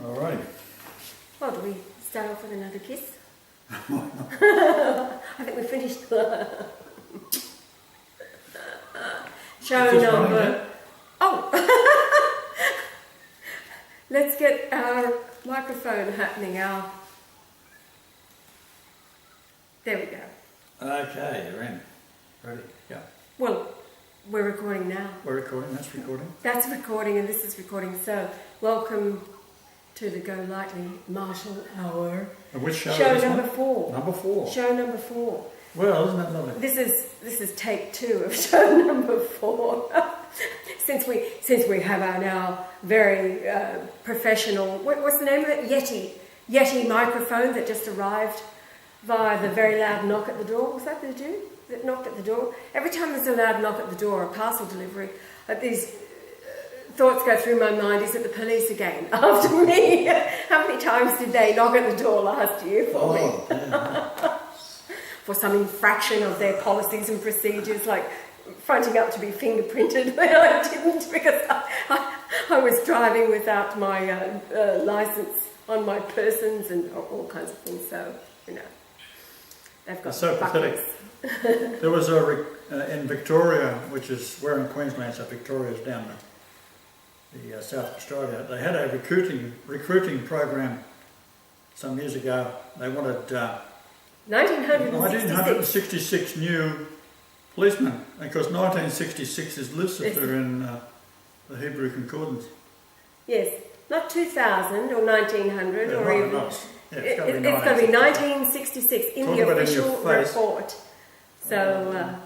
Alrighty. Well, do we start off with another kiss? I think we finished show number. Oh, let's get our microphone happening. There we go. Okay, you're in. Ready? Yeah. Well, we're recording now. We're recording. That's recording. That's recording, and this is recording. So, welcome to the Go Lightly Martial Hour. And which show? Show is number one? 4. Number 4. Show number 4. Well, isn't that lovely? This is take 2 of show number 4. since we have our now very professional, what's the name of it? Yeti microphone that just arrived via the very loud knock at the door. Was that the dude that knocked at the door? Every time there's a loud knock at the door, a parcel delivery, these thoughts go through my mind: is it the police again after me? How many times did they knock at the door last year for me? Yeah. For some infraction of their policies and procedures, like fronting up to be fingerprinted when I didn't, because I was driving without my license on my persons and all kinds of things. So, you know, they've got So pathetic. There was in Victoria, which is where in Queensland, so Victoria's down the south of Australia. They had a recruiting program some years ago. They wanted 1966 new policemen, because 1966 is Lucifer in the Hebrew Concordance. Yes, not 2000 or 1900 or even. It's got to be 1966 in the official report. So,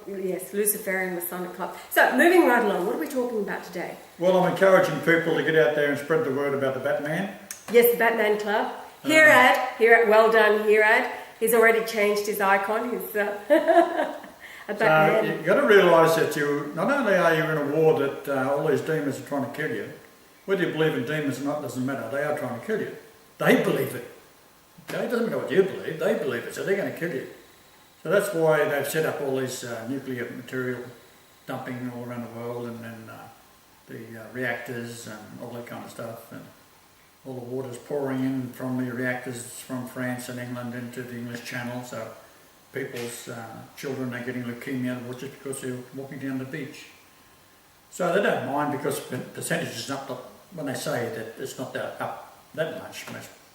yes, Luciferian Masonic Club. So, moving right along, what are we talking about today? Well, I'm encouraging people to get out there and spread the word about the Batman. Yes, the Batman Club. Hirad, well done, Hirad. He's already changed his icon. He's a Batman. So you've got to realise that not only are you in a war that all these demons are trying to kill you, whether you believe in demons or not doesn't matter, they are trying to kill you. They believe it. Okay? It doesn't matter what you believe, they believe it, so they're going to kill you. So that's why they've set up all these nuclear material dumping all around the world, and then the reactors and all that kind of stuff. And all the water's pouring in from the reactors from France and England into the English Channel, so people's children are getting leukemia just because they're walking down the beach. So they don't mind, because the percentage is not when they say that it's not up that much,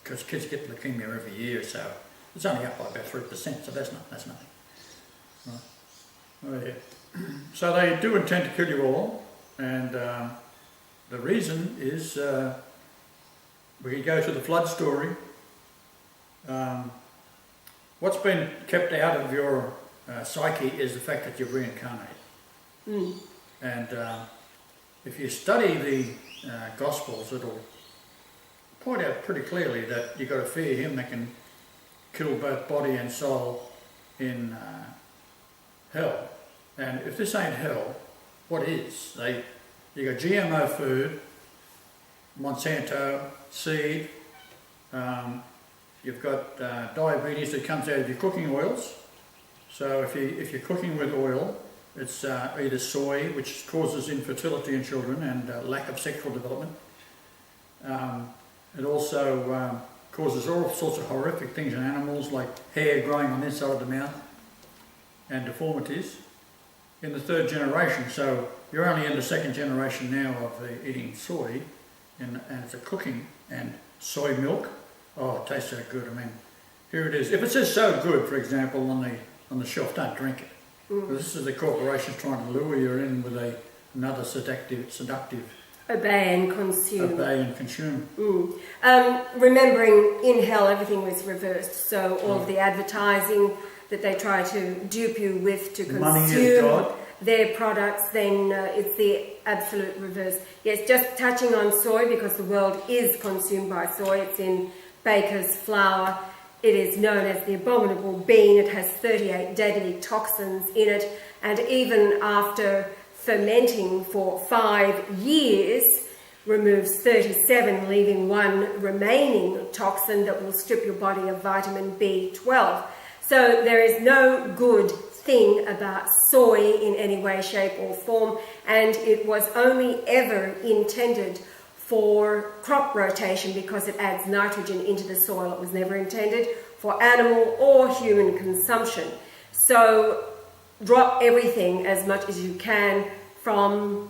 because kids get leukemia every year, so it's only up by about 3%, so that's nothing. Right. Oh, yeah. So they do intend to kill you all, and the reason is we can go to the flood story. What's been kept out of your psyche is the fact that you're reincarnated. Mm. And if you study the Gospels, it'll point out pretty clearly that you've got to fear him that can kill both body and soul in hell. And if this ain't hell, what is? You got GMO food, Monsanto, seed, you've got diabetes that comes out of your cooking oils. So if you're cooking with oil, it's either soy, which causes infertility in children and lack of sexual development. It also causes all sorts of horrific things in animals, like hair growing on the inside of the mouth and deformities in the 3rd generation. So you're only in the 2nd generation now of eating soy, and it's a cooking, and soy milk. Oh, it tastes so good. I mean, here it is. If it says so good, for example, on the shelf, don't drink it. Mm. This is the corporation trying to lure you in with another seductive. Obey and consume. Obey and consume. Mm. Remembering in hell everything was reversed. So all of the advertising that they try to dupe you with to consume their products, then it's the absolute reverse. Yes, just touching on soy, because the world is consumed by soy. It's in baker's flour. It is known as the abominable bean. It has 38 deadly toxins in it, and even after fermenting for 5 years, removes 37, leaving 1 remaining toxin that will strip your body of vitamin B12. So there is no good thing about soy in any way, shape or form, and it was only ever intended for crop rotation because it adds nitrogen into the soil. It was never intended for animal or human consumption. So drop everything as much as you can from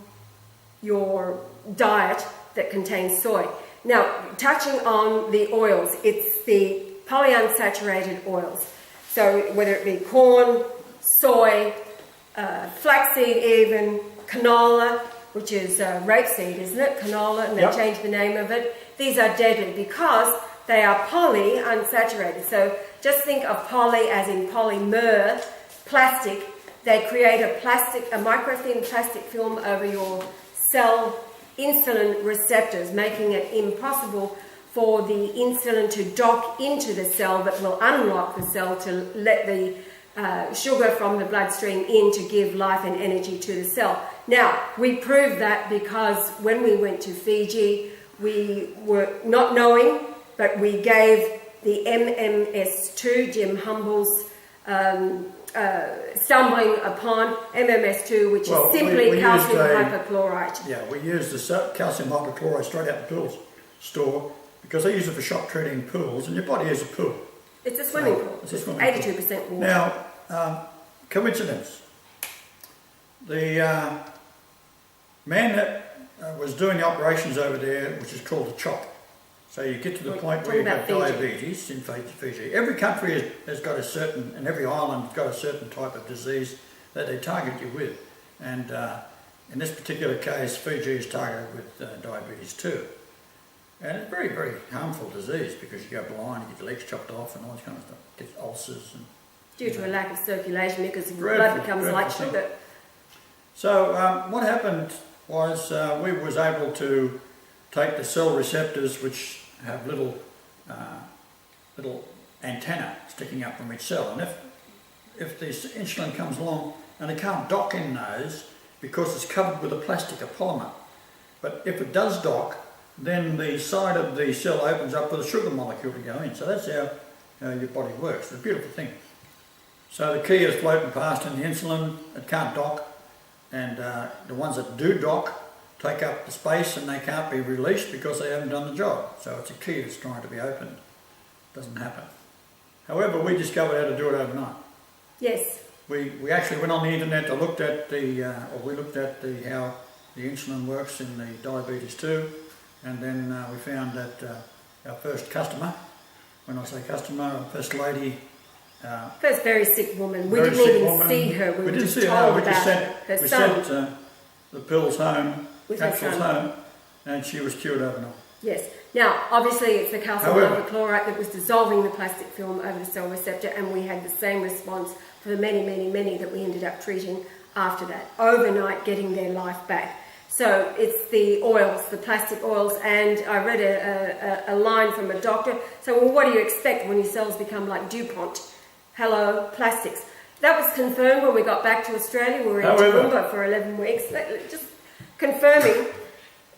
your diet that contains soy. Now, touching on the oils, it's the polyunsaturated oils. So whether it be corn, soy, flaxseed even, canola, which is rapeseed, isn't it? Canola, and they Yep. changed the name of it. These are deadly because they are polyunsaturated. So just think of poly as in polymer, plastic. They create a microthin plastic film over your cell insulin receptors, making it impossible for the insulin to dock into the cell, that will unlock the cell to let the sugar from the bloodstream in to give life and energy to the cell. Now, we proved that because when we went to Fiji, we were not knowing, but we gave the MMS2, Jim Humble's stumbling upon MMS2, which is simply calcium hypochlorite. Yeah, we used the calcium hypochlorite straight out the pools store because they use it for shock treating pools, and your body is a pool. It's a swimming pool. It's a swimming 82% pool. water. Now, coincidence. The man that was doing the operations over there, which is called a CHOP. So you get to the point where you have diabetes in Fiji. Every country has got a certain, and every island has got a certain type of disease that they target you with. And in this particular case, Fiji is targeted with diabetes too. And it's a very, very harmful disease because you go blind, you get your legs chopped off and all this kind of stuff. You get ulcers. And, due to a lack of circulation because the blood becomes like sugar. So what happened was we was able to take the cell receptors, which have little antenna sticking up from each cell, and if the insulin comes along, and it can't dock in those because it's covered with a plastic, a polymer. But if it does dock, then the side of the cell opens up for the sugar molecule to go in. So that's how your body works. It's a beautiful thing. So the key is floating past in the insulin, it can't dock, and the ones that do dock take up the space and they can't be released because they haven't done the job. So it's a key that's trying to be opened. Doesn't happen. However, we discovered how to do it overnight. Yes. We actually went on the internet to looked at how the insulin works in the diabetes too, and then we found that our first customer, when I say customer, our first lady, first very sick woman. We didn't even see her. We were didn't just see told her. We just about her we son. sent the pills home, With her capsules son. home, and she was cured overnight. Yes. Now, obviously, it's the calcium However- hypochlorite that was dissolving the plastic film over the cell receptor, and we had the same response for the many, many, many that we ended up treating after that, overnight getting their life back. So it's the oils, the plastic oils, and I read a line from a doctor. So, well, what do you expect when your cells become like DuPont? Hello, plastics. That was confirmed when we got back to Australia. We were in Toowoomba for 11 weeks. Just confirming.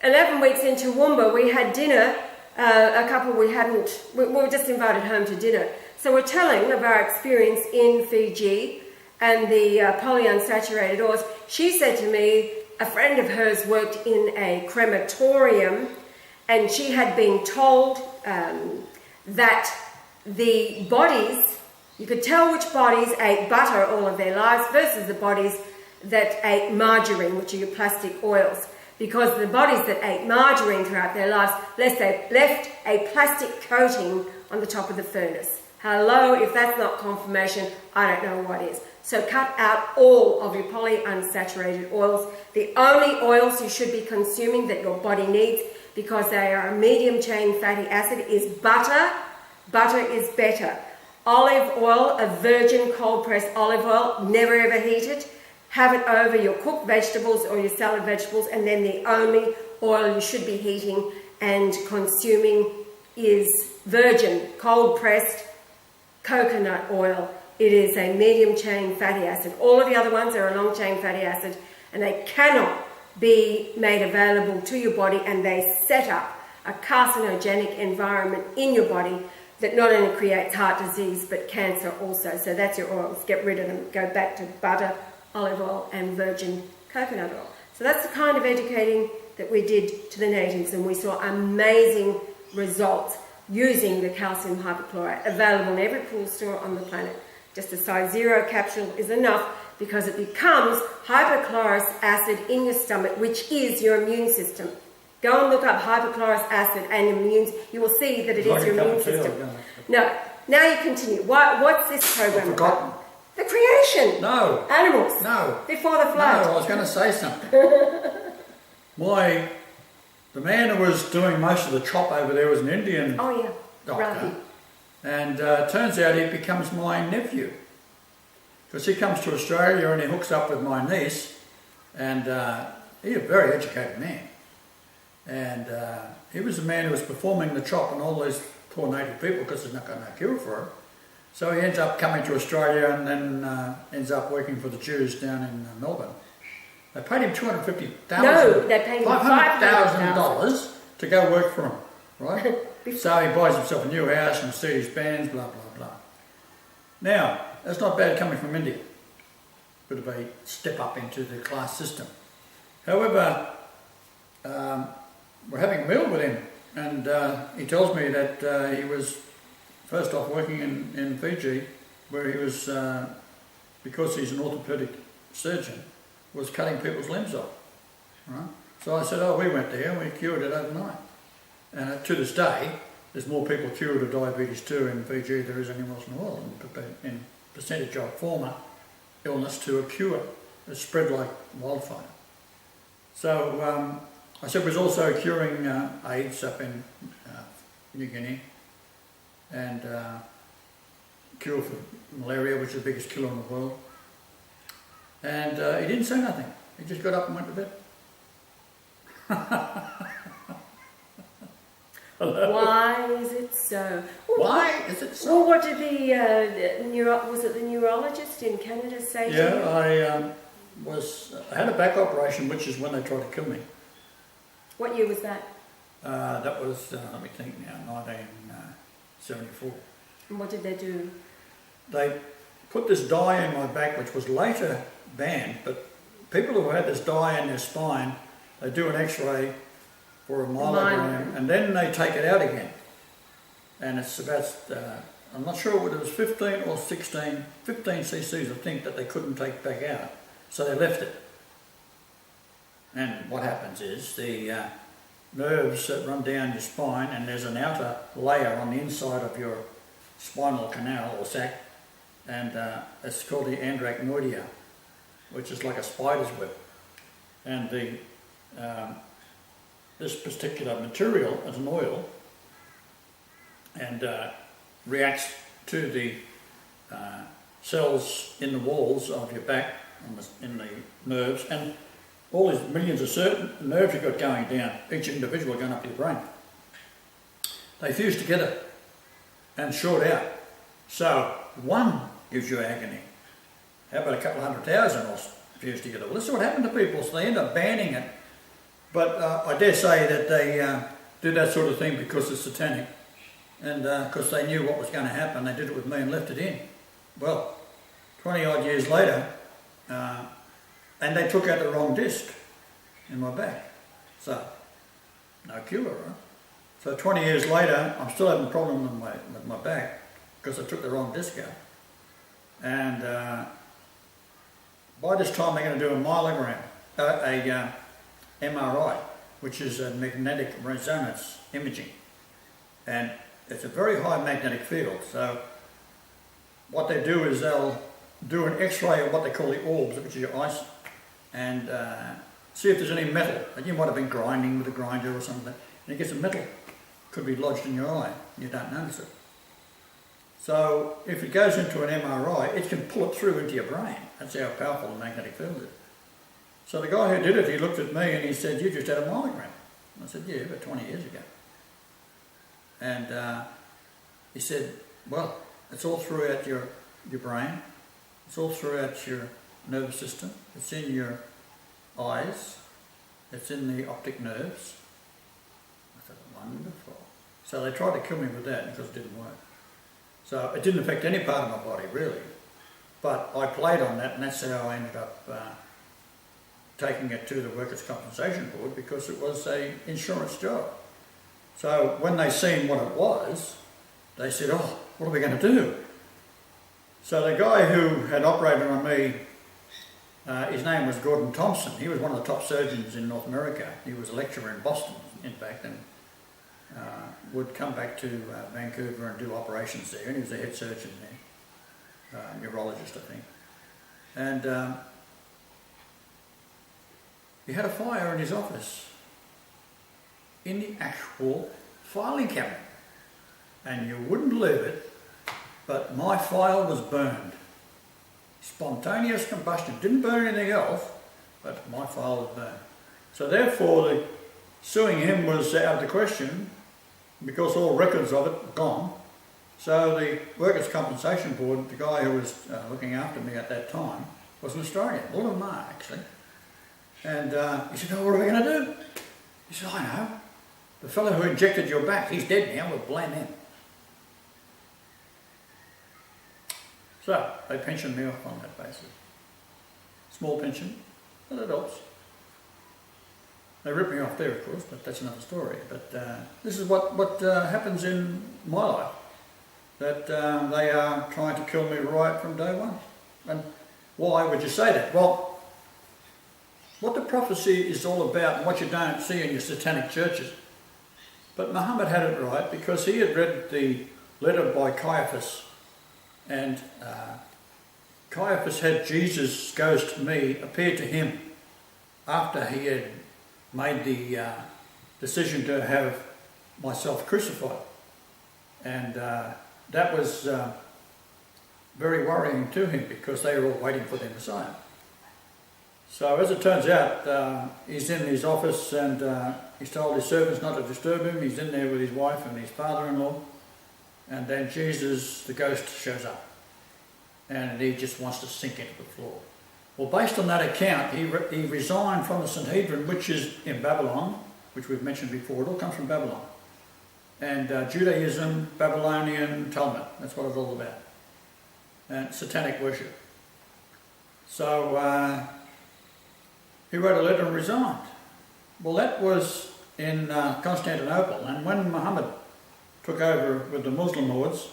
11 weeks into Toowoomba, we had dinner. A couple we were just invited home to dinner. So we're telling of our experience in Fiji and the polyunsaturated oils. She said to me, a friend of hers worked in a crematorium, and she had been told that the bodies, you could tell which bodies ate butter all of their lives versus the bodies that ate margarine, which are your plastic oils. Because the bodies that ate margarine throughout their lives left a plastic coating on the top of the furnace. Hello, if that's not confirmation, I don't know what is. So cut out all of your polyunsaturated oils. The only oils you should be consuming that your body needs, because they are a medium chain fatty acid, is butter. Butter is better. Olive oil, a virgin cold pressed olive oil, never ever heated. Have it over your cooked vegetables or your salad vegetables, and then the only oil you should be heating and consuming is virgin cold pressed coconut oil. It is a medium chain fatty acid. All of the other ones are a long chain fatty acid, and they cannot be made available to your body, and they set up a carcinogenic environment in your body that not only creates heart disease but cancer also. So that's your oils. Get rid of them. Go back to butter, olive oil and virgin coconut oil. So that's the kind of educating that we did to the natives, and we saw amazing results using the calcium hypochlorite, available in every pool store on the planet. Just a size 0 capsule is enough, because it becomes hypochlorous acid in your stomach, which is your immune system. Go and look up hypochlorous acid and immune. You will see that it is your immune system. No, now you continue. What's this program I've forgotten. about? The creation. No. Animals. No. Before the flood. No, I was going to say something. The man who was doing most of the chop over there was an Indian Oh yeah. doctor. Ravi. And turns out he becomes my nephew. Because he comes to Australia and he hooks up with my niece. And he's a very educated man. And he was the man who was performing the chop on all these poor native people, because there's no cure for it. So he ends up coming to Australia and then ends up working for the Jews down in Melbourne. They paid him $250,000. No, they paid him $500,000 to go work for him, right? So he buys himself a new house, Mercedes-Benz, blah, blah, blah. Now, that's not bad coming from India. Bit of a step up into the class system. However, we're having a meal with him, and he tells me that he was first off working in Fiji, where he was, because he's an orthopedic surgeon, was cutting people's limbs off. Right? So I said, oh, we went there and we cured it overnight. And to this day, there's more people cured of diabetes 2 in Fiji than there is anywhere else in the world, in percentage of former illness to a cure. It's spread like wildfire. So I said, was also curing AIDS up in New Guinea, and cure for malaria, which is the biggest killer in the world. And he didn't say nothing. He just got up and went to bed. Why is it so? Why is it so? Well, what did was it the neurologist in Canada say to you? Yeah, I had a back operation, which is when they tried to kill me. What year was that? That was, let me think now, 1974. And what did they do? They put this dye in my back, which was later banned, but people who had this dye in their spine, they do an x-ray for a myelogram, and then they take it out again. And it's about, I'm not sure whether it was 15 or 15 cc's, I think, that they couldn't take back out. So they left it. And what happens is the nerves that run down your spine, and there's an outer layer on the inside of your spinal canal or sac, and it's called the andrachnoidea, which is like a spider's web. And this particular material is an oil, and reacts to the cells in the walls of your back, in the nerves, and all these millions of certain nerves you've got going down, each individual going up to your brain. They fuse together and short out. So one gives you agony. How about a couple of 100,000 all fused together? Well, this is what happened to people, so they end up banning it. But I dare say that they do that sort of thing because it's satanic, and because they knew what was going to happen. They did it with me and left it in. Well, 20 odd years later, and they took out the wrong disc in my back. So, no cure, right? So 20 years later, I'm still having a problem with my back because I took the wrong disc out. And by this time, they're going to do a myelogram, a MRI, which is a magnetic resonance imaging. And it's a very high magnetic field. So what they do is they'll do an x-ray of what they call the orbs, which is your eyes, and see if there's any metal. And you might have been grinding with a grinder or something, and it gets a metal, could be lodged in your eye, you don't notice it. So if it goes into an MRI, it can pull it through into your brain. That's how powerful the magnetic field is. So the guy who did it, he looked at me and he said, "You just had a myelogram." I said, "Yeah, about 20 years ago." And he said, "Well, it's all throughout your brain. It's all throughout your nervous system. It's in your eyes. It's in the optic nerves." I said, "Wonderful." So they tried to kill me with that because it didn't work. So it didn't affect any part of my body, really. But I played on that, and that's how I ended up taking it to the Workers' Compensation Board because it was an insurance job. So when they seen what it was, they said, oh, what are we going to do? So the guy who had operated on me, his name was Gordon Thompson. He was one of the top surgeons in North America. He was a lecturer in Boston, in fact, and would come back to Vancouver and do operations there. And he was a head surgeon there, neurologist, I think. And he had a fire in his office, in the actual filing cabinet. And you wouldn't believe it, but my file was burned. Spontaneous combustion. Didn't burn anything else, but my file was burned. So therefore, suing him was out of the question because all records of it were gone. So the Workers' Compensation Board, the guy who was looking after me at that time, was an Australian, William Marr actually. And he said, oh, what are we going to do? He said, I know. The fellow who injected your back, he's dead now, we'll blame him. So they pensioned me off on that basis. Small pension, but it helps. They ripped me off there, of course, but that's another story. But this is what happens in my life, that they are trying to kill me right from day one. And why would you say that? Well, what the prophecy is all about and what you don't see in your satanic churches. But Muhammad had it right because he had read the letter by Caiaphas, and Caiaphas had Jesus goes to me appear to him after he had made the decision to have myself crucified. And that was very worrying to him because they were all waiting for their Messiah. So as it turns out, he's in his office and he's told his servants not to disturb him. He's in there with his wife and his father-in-law. And then Jesus, the ghost, shows up. And he just wants to sink into the floor. Well, based on that account, he resigned from the Sanhedrin, which is in Babylon, which we've mentioned before. It all comes from Babylon. And Judaism, Babylonian Talmud, that's what it's all about. And satanic worship. So he wrote a letter and resigned. Well, that was in Constantinople. And when Muhammad took over with the Muslim hordes,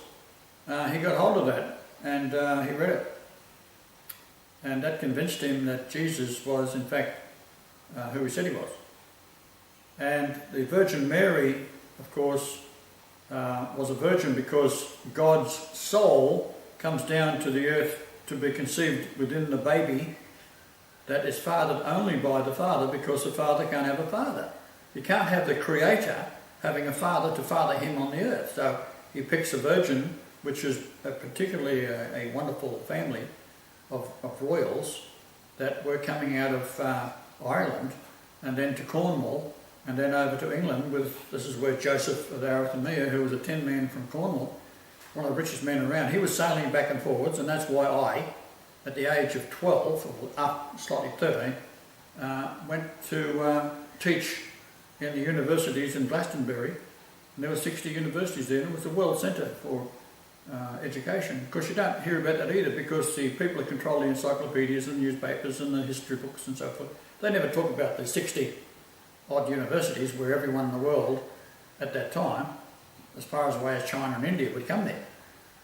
he got hold of that and he read it. And that convinced him that Jesus was, in fact, who he said he was. And the Virgin Mary, of course, was a virgin because God's soul comes down to the earth to be conceived within the baby that is fathered only by the Father because the Father can't have a father. You can't have the Creator having a father to father him on the earth. So he picks a virgin, which is particularly a wonderful family of royals that were coming out of Ireland and then to Cornwall and then over to England with, this is where Joseph of Arimathea, who was a tin man from Cornwall, one of the richest men around, he was sailing back and forwards, and that's why I, at the age of 12, or slightly 13, went to teach in the universities in Glastonbury. And there were 60 universities there, and it was the world centre for education. Of course, you don't hear about that either because the people who control the encyclopedias and newspapers and the history books and so forth, they never talk about the 60 odd universities where everyone in the world at that time, as far as away as China and India, would come there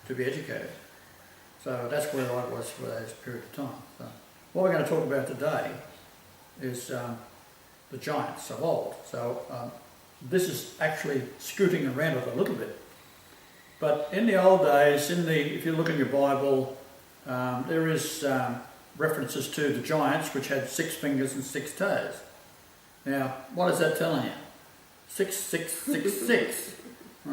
to be educated. So that's where I was for that period of time. So what we're going to talk about today is the giants of old. So this is actually scooting around it a little bit. But in the old days, if you look in your Bible, there is references to the giants which had 6 fingers and 6 toes. Now, what is that telling you? 6, 6, 6, 6.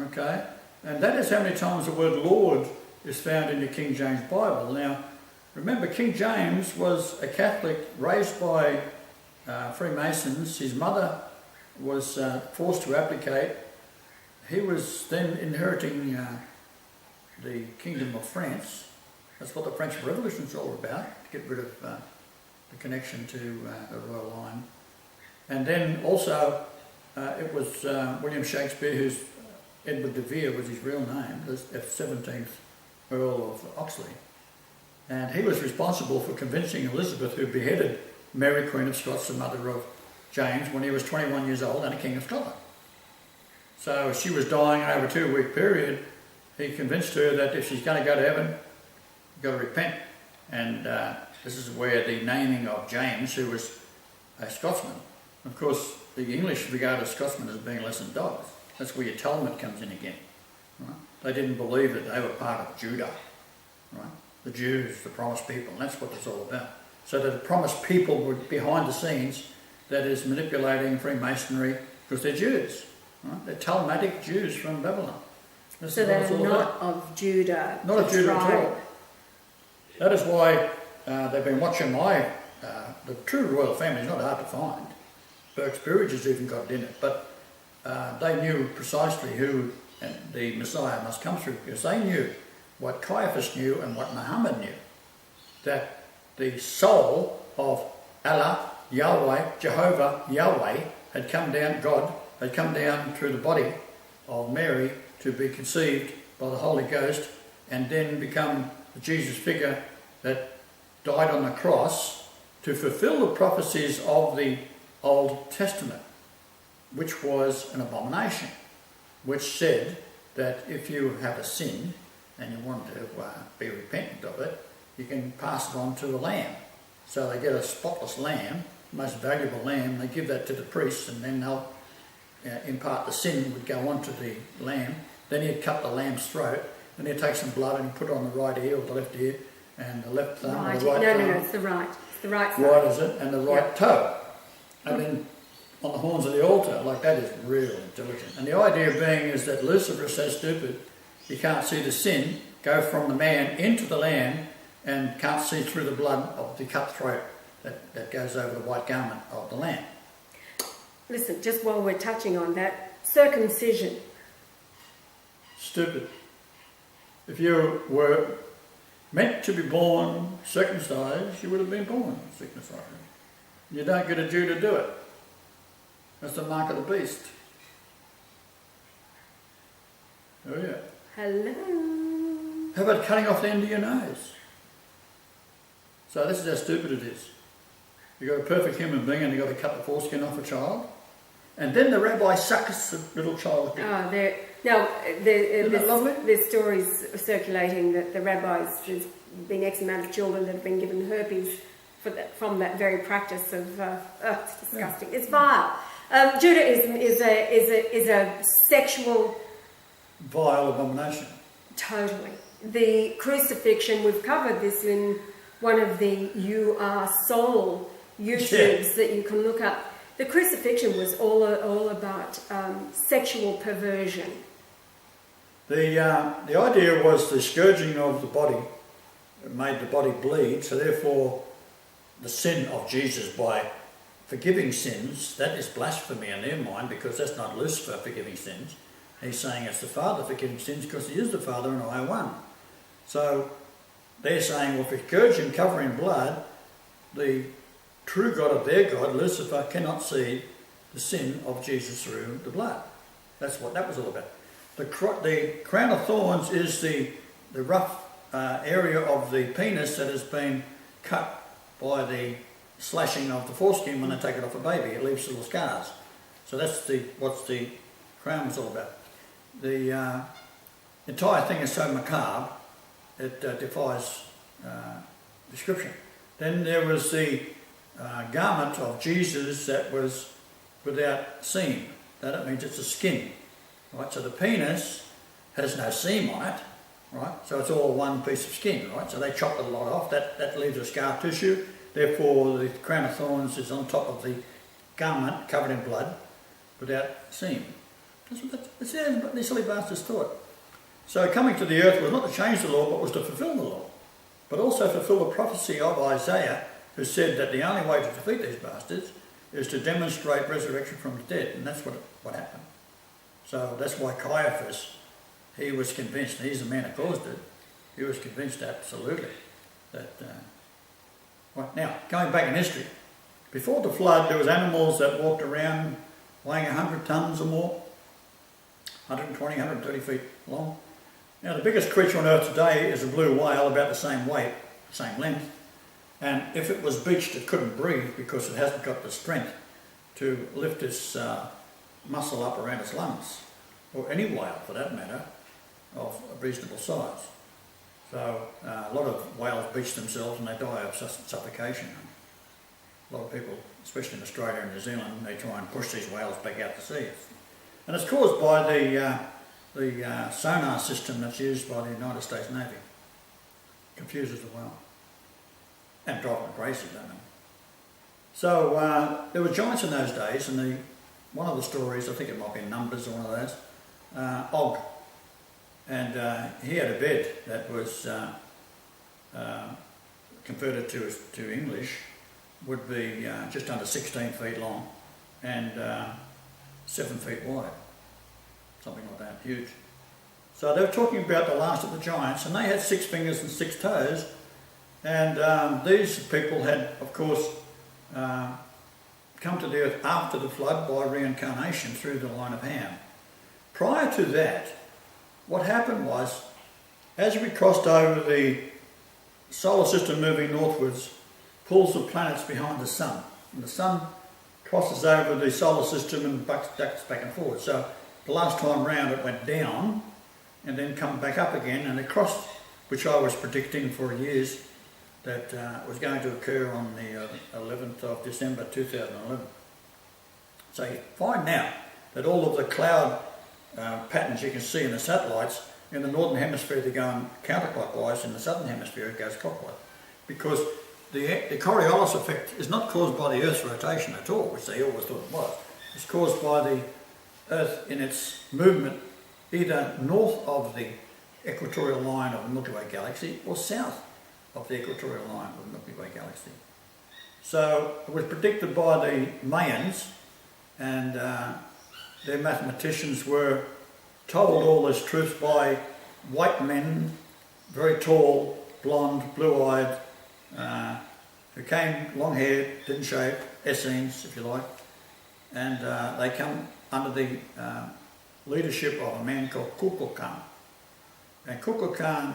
Okay? And that is how many times the word Lord is found in the King James Bible. Now, remember, King James was a Catholic raised by Freemasons. His mother was forced to abdicate. He was then inheriting the Kingdom of France. That's what the French Revolution is all about, to get rid of the connection to the royal line. And then also, it was William Shakespeare, who's Edward de Vere was his real name, the 17th Earl of Oxley. And he was responsible for convincing Elizabeth, who beheaded Mary, Queen of Scots, the mother of James, when he was 21 years old and a King of Scotland. So she was dying over a 2-week period. He convinced her that if she's going to go to heaven, you've got to repent. And this is where the naming of James, who was a Scotsman. Of course, the English regarded Scotsmen as being less than dogs. That's where your Talmud comes in again. Right? They didn't believe that they were part of Judah. Right? The Jews, the promised people, and that's what it's all about. So that the promised people were behind the scenes that is manipulating Freemasonry because they're Jews. Right? They're Talmudic Jews from Babylon. That's So they're not about. of Judah. Not of Judah at all. That is why they've been watching the true royal family is not hard to find. Burke's Peerage has even got it in it, but they knew precisely who the Messiah must come through, because they knew what Caiaphas knew and what Muhammad knew, that the soul of Allah, Yahweh, Jehovah, Yahweh had come down, God had come down through the body of Mary to be conceived by the Holy Ghost and then become the Jesus figure that died on the cross to fulfill the prophecies of the Old Testament, which was an abomination, which said that if you have a sin and you want to be repentant of it, you can pass it on to the lamb. So they get a spotless lamb, most valuable lamb, they give that to the priests, and then they'll impart the sin would go on to the lamb. Then he'd cut the lamb's throat, and he'd take some blood and put it on the right ear or the left ear, and the left thumb Right. or the right No, arm. it's the right. It's the right side. Right, is it? And the right toe. And then on the horns of the altar, like that is real intelligent. And the idea being is that Lucifer is so stupid, he can't see the sin go from the man into the lamb and can't see through the blood of the cut throat that goes over the white garment of the lamb. Listen, just while we're touching on that, circumcision. Stupid. If you were meant to be born circumcised, you would have been born circumcised. You don't get a Jew to do it. That's the mark of the beast. Oh yeah. Hello. How about cutting off the end of your nose? So this is how stupid it is. You've got a perfect human being and you've got to cut the foreskin off a child. And then the rabbi sucks the little child. There's stories circulating that the rabbis, there's been X amount of children that have been given herpes from that very practice of, it's disgusting. Yeah. It's vile. Judaism is a sexual... Vile abomination. Totally. The crucifixion, we've covered this in one of the You Are Soul YouTubes that you can look up. The crucifixion was all about sexual perversion. The idea was the scourging of the body made the body bleed, so therefore the sin of Jesus by forgiving sins, that is blasphemy in their mind, because that's not Lucifer forgiving sins. He's saying it's the Father forgiving sins because he is the Father and I are one. So they're saying, well, for scourging, covering blood, the true God of their God, Lucifer, cannot see the sin of Jesus through the blood. That's what that was all about. The crown of thorns is the rough area of the penis that has been cut by the slashing of the foreskin when they take it off a baby. It leaves little scars. So that's what the crown was all about. The entire thing is so macabre, it defies description. Then there was the garment of Jesus that was without seam. That means it's a skin, right? So the penis has no seam on it, right? So it's all one piece of skin, right? So they chopped a lot off. That leaves a scar tissue. Therefore, the crown of thorns is on top of the garment covered in blood without seam. That's how these silly bastards thought. So coming to the earth was not to change the law, but was to fulfill the law. But also fulfill the prophecy of Isaiah, who said that the only way to defeat these bastards is to demonstrate resurrection from the dead. And that's what happened. So that's why Caiaphas, he was convinced, he's the man who caused it, he was convinced absolutely that... Right, now, going back in history, before the flood there was animals that walked around weighing 100 tonnes or more, 120, 130 feet long. Now the biggest creature on earth today is a blue whale, about the same weight, same length, And if it was beached, it couldn't breathe because it hasn't got the strength to lift its muscle up around its lungs, or any whale for that matter, of a reasonable size. So a lot of whales beach themselves and they die of suffocation. A lot of people, especially in Australia and New Zealand, they try and push these whales back out to sea. And it's caused by the sonar system that's used by the United States Navy. Confuses the whale. And drive them crazy, don't they? So there were giants in those days, and one of the stories, I think it might be Numbers or one of those, Og. And he had a bed that was converted to English, would be just under 16 feet long and 7 feet wide, something like that, huge. So they were talking about the last of the giants, and they had 6 fingers and 6 toes, and these people had, of course, come to the earth after the flood by reincarnation through the line of Ham. Prior to that, what happened was, as we crossed over the solar system moving northwards, pulls the planets behind the sun, and the sun crosses over the solar system and ducks back and forward. So the last time round it went down and then come back up again, and it crossed, which I was predicting for years that was going to occur on the 11th of December 2011. So you find now that all of the cloud patterns you can see in the satellites, in the northern hemisphere they're going counterclockwise, in the southern hemisphere it goes clockwise, because the Coriolis effect is not caused by the Earth's rotation at all, which they always thought it was. It's caused by the Earth in its movement either north of the equatorial line of the Milky Way galaxy or south of the equatorial line of the Milky Way galaxy. So it was predicted by the Mayans, and their mathematicians were told all this truth by white men, very tall, blonde, blue-eyed, who came long-haired, didn't shave, Essenes, if you like, and they come under the leadership of a man called Kukulkan. And Kukulkan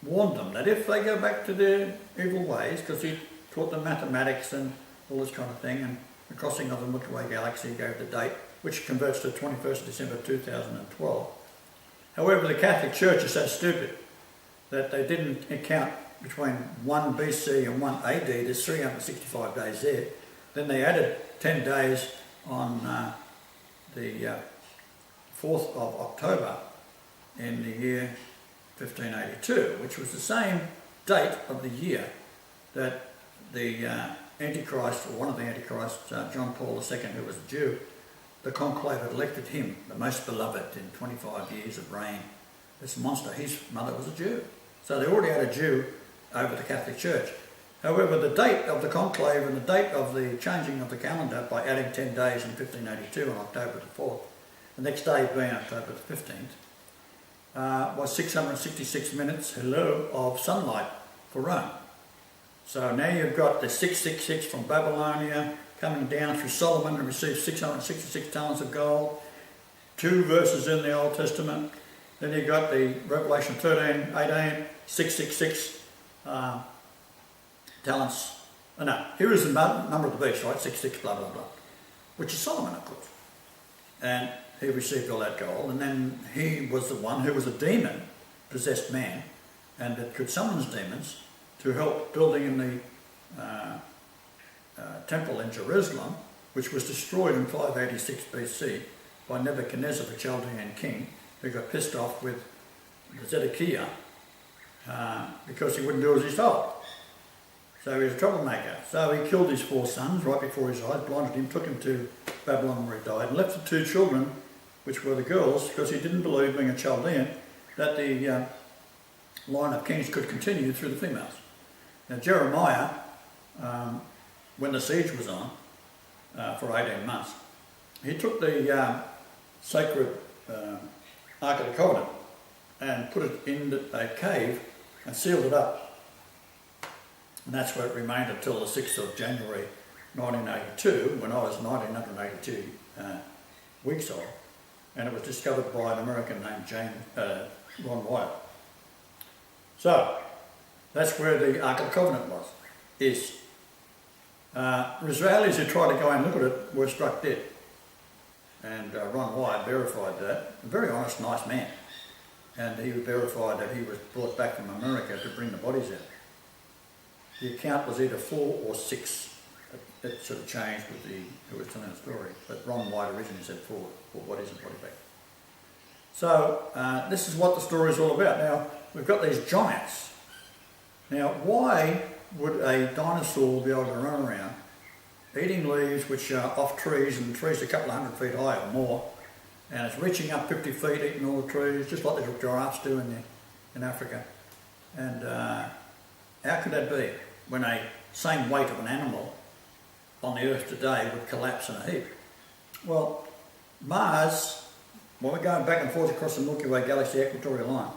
warned them that if they go back to their evil ways, because he taught them mathematics and all this kind of thing, and the crossing of the Milky Way galaxy gave the date, which converts to 21st December 2012. However, the Catholic Church is so stupid that they didn't account between 1 BC and 1 AD, there's 365 days there. Then they added 10 days on the 4th of October in the year 1582, which was the same date of the year that the Antichrist, or one of the Antichrists, John Paul II, who was a Jew, the conclave had elected him the most beloved in 25 years of reign. This monster, his mother was a Jew. So they already had a Jew over the Catholic Church. However, the date of the conclave and the date of the changing of the calendar by adding 10 days in 1582 on October the 4th, the next day being October the 15th, was 666 minutes, of sunlight for Rome. So now you've got the 666 from Babylonia coming down through Solomon and received 666 talents of gold, 2 verses in the Old Testament. Then you've got the Revelation 13, 18, 666 talents. Oh no, here is the number of the beast, right? 66, blah, blah, blah. Which is Solomon, of course. And he received all that gold, and then he was the one who was a demon, possessed man, and that could summons demons to help building in the temple in Jerusalem, which was destroyed in 586 BC by Nebuchadnezzar, the Chaldean king, who got pissed off with Zedekiah because he wouldn't do as he told. So he was a troublemaker. So he killed his 4 sons right before his eyes, blinded him, took him to Babylon where he died, and left the 2 children, which were the girls, because he didn't believe, being a Chaldean, that the line of kings could continue through the females. Now Jeremiah, when the siege was on for 18 months, he took the sacred Ark of the Covenant and put it in a cave and sealed it up. And that's where it remained until the 6th of January 1982, when I was 1982 weeks old, and it was discovered by an American named Ron Wyatt. So that's where the Ark of the Covenant was. is Israelis who tried to go and look at it were struck dead. And Ron Wyatt verified that. A very honest, nice man. And he verified that he was brought back from America to bring the bodies out. The account was either 4 or 6. It sort of changed with who was telling the story. But Ron Wyatt originally said 4 bodies and body back. So this is what the story is all about. Now, we've got these giants. Now, why would a dinosaur be able to run around eating leaves which are off trees, and trees a couple of 100 feet high or more, and it's reaching up 50 feet, eating all the trees, just like the giraffes do in Africa? And how could that be when a same weight of an animal on the Earth today would collapse in a heap? Well, Mars, when we're going back and forth across the Milky Way galaxy equatorial line,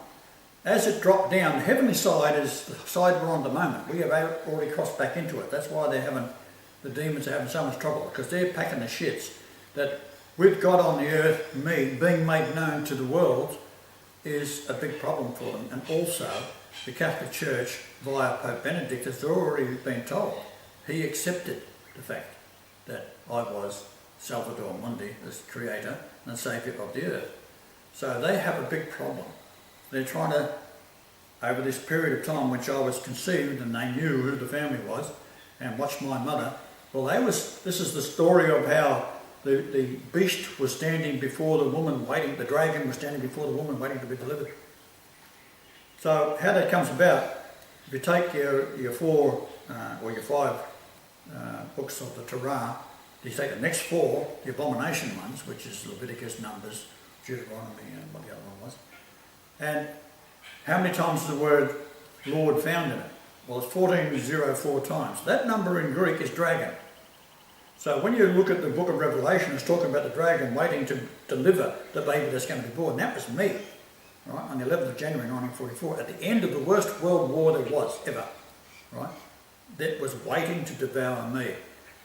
as it dropped down, the heavenly side is the side we're on at the moment. We have already crossed back into it. That's why the demons are having so much trouble, because they're packing the shits. That with God on the earth, being made known to the world, is a big problem for them. And also, the Catholic Church, via Pope Benedict, has already been told. He accepted the fact that I was Salvador Mundi, the creator and saviour of the earth. So they have a big problem. They're trying to, over this period of time which I was conceived, and they knew who the family was and watched my mother. Well, this is the story of how the beast was standing before the woman waiting, the dragon was standing before the woman waiting to be delivered. So how that comes about, if you take your 4 or your 5 books of the Torah, you take the next 4, the abomination ones, which is Leviticus, Numbers, Deuteronomy, and what the other one was. And how many times is the word Lord found in it? Well, it's 1404 times. That number in Greek is dragon. So when you look at the book of Revelation, it's talking about the dragon waiting to deliver the baby that's going to be born. That was me, right, on the 11th of January 1944, at the end of the worst world war there was ever, right? That was waiting to devour me,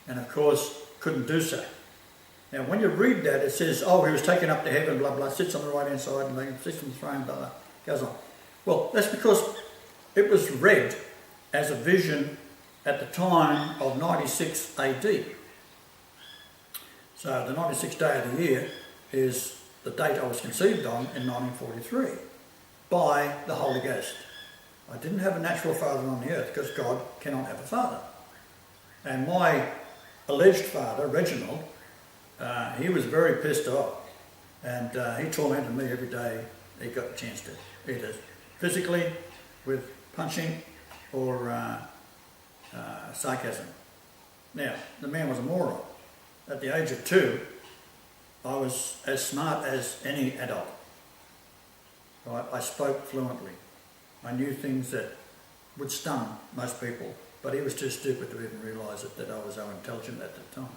and of course couldn't do so. Now when you read that, it says, oh, he was taken up to heaven, blah, blah, sits on the right hand side, and sits on the throne, blah, blah, goes on. Well, that's because it was read as a vision at the time of 96 AD. So the 96th day of the year is the date I was conceived on in 1943 by the Holy Ghost. I didn't have a natural father on the earth because God cannot have a father. And my alleged father, Reginald, he was very pissed off, and he tormented me every day he got the chance to, either physically with punching or sarcasm. Now, the man was a moron. At the age of 2, I was as smart as any adult. Right? I spoke fluently. I knew things that would stun most people, but he was too stupid to even realise that I was so intelligent at the time.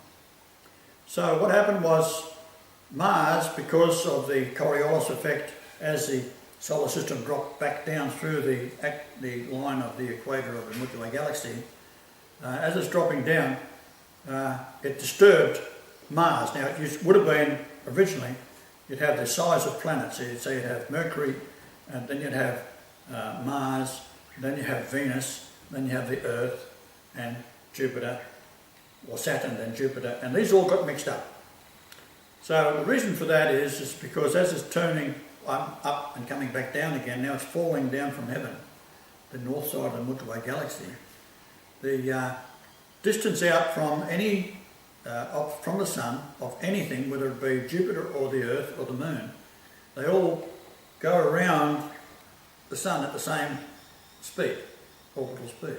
So what happened was Mars, because of the Coriolis effect, as the solar system dropped back down through the line of the equator of the Milky Way galaxy, as it's dropping down, it disturbed Mars. Now, it would have been, originally, you'd have the size of planets. So you'd have Mercury, and then you'd have Mars, then you have Venus, then you have the Earth, and Jupiter, or Saturn, then Jupiter, and these all got mixed up. So the reason for that is because as it's turning up and coming back down again, now it's falling down from heaven, the north side of the Milky Way galaxy. The distance out from from the sun of anything, whether it be Jupiter or the Earth or the Moon, they all go around the sun at the same speed, orbital speed.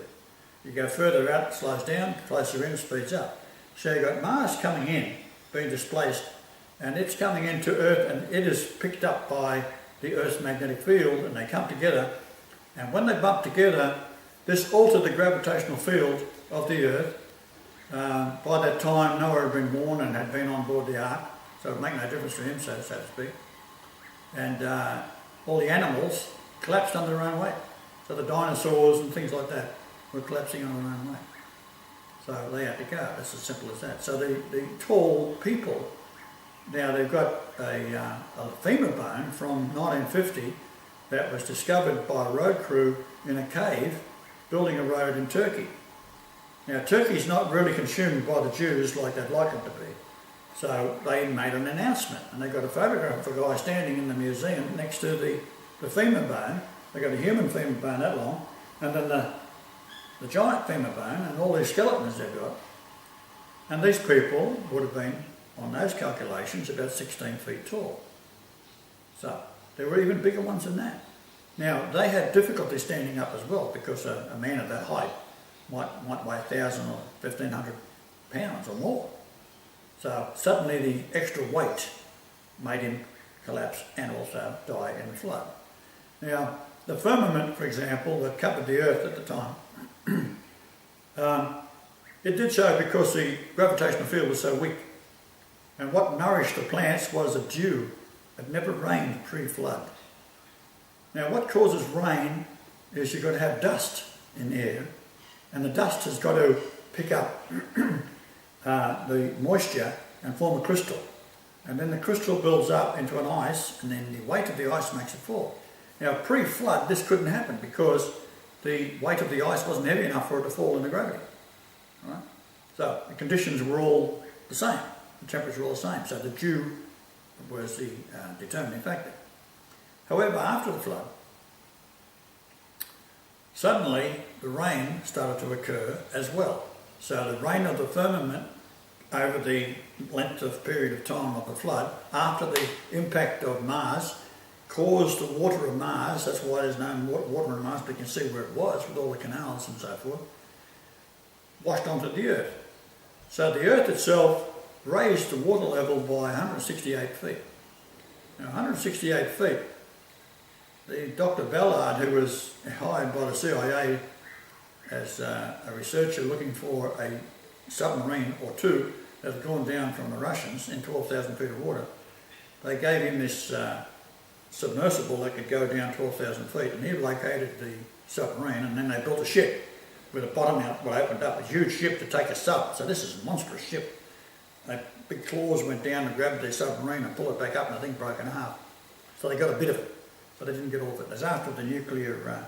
You go further out, it slows down, closer in, speeds up. So you've got Mars coming in, being displaced, and it's coming into Earth, and it is picked up by the Earth's magnetic field, and they come together, and when they bump together, this altered the gravitational field of the Earth. By that time, Noah had been born and had been on board the ark, so it would make no difference to him, so to speak. And all the animals collapsed under their own weight. So the dinosaurs and things like that were collapsing on their own weight. So they had to go. It's as simple as that. So the tall people, now they've got a femur bone from 1950 that was discovered by a road crew in a cave building a road in Turkey. Now, Turkey's not really consumed by the Jews like they'd like it to be. So they made an announcement, and they got a photograph of a guy standing in the museum next to the femur bone. They got a human femur bone that long, and then the giant femur bone, and all these skeletons they've got. And these people would have been, on those calculations, about 16 feet tall. So there were even bigger ones than that. Now, they had difficulty standing up as well, because a man of that height might weigh 1,000 or 1,500 pounds or more. So suddenly the extra weight made him collapse and also die in the flood. Now, the firmament, for example, that covered the earth at the time, it did so because the gravitational field was so weak. And what nourished the plants was a dew. It never rained pre-flood. Now, what causes rain is you've got to have dust in the air, and the dust has got to pick up the moisture and form a crystal. And then the crystal builds up into an ice, and then the weight of the ice makes it fall. Now, pre-flood, this couldn't happen because the weight of the ice wasn't heavy enough for it to fall into gravity. Right? So the conditions were all the same. The temperature all the same. So the dew was the determining factor. However, after the flood, suddenly the rain started to occur as well. So the rain of the firmament over the length of period of time of the flood, after the impact of Mars, caused the water of Mars, that's why there's no water on Mars, but you can see where it was with all the canals and so forth, washed onto the earth. So the earth itself raised the water level by 168 feet. Now 168 feet, the Dr. Ballard, who was hired by the CIA as a researcher looking for a submarine or two that had gone down from the Russians in 12,000 feet of water, they gave him this submersible that could go down 12,000 feet, and he located the submarine, and then they built a ship with a bottom out, well, opened up, a huge ship to take a sub. So this is a monstrous ship. Big claws went down and grabbed the submarine and pulled it back up, and the thing broke in half. So they got a bit of it, but they didn't get all of it. It was after the nuclear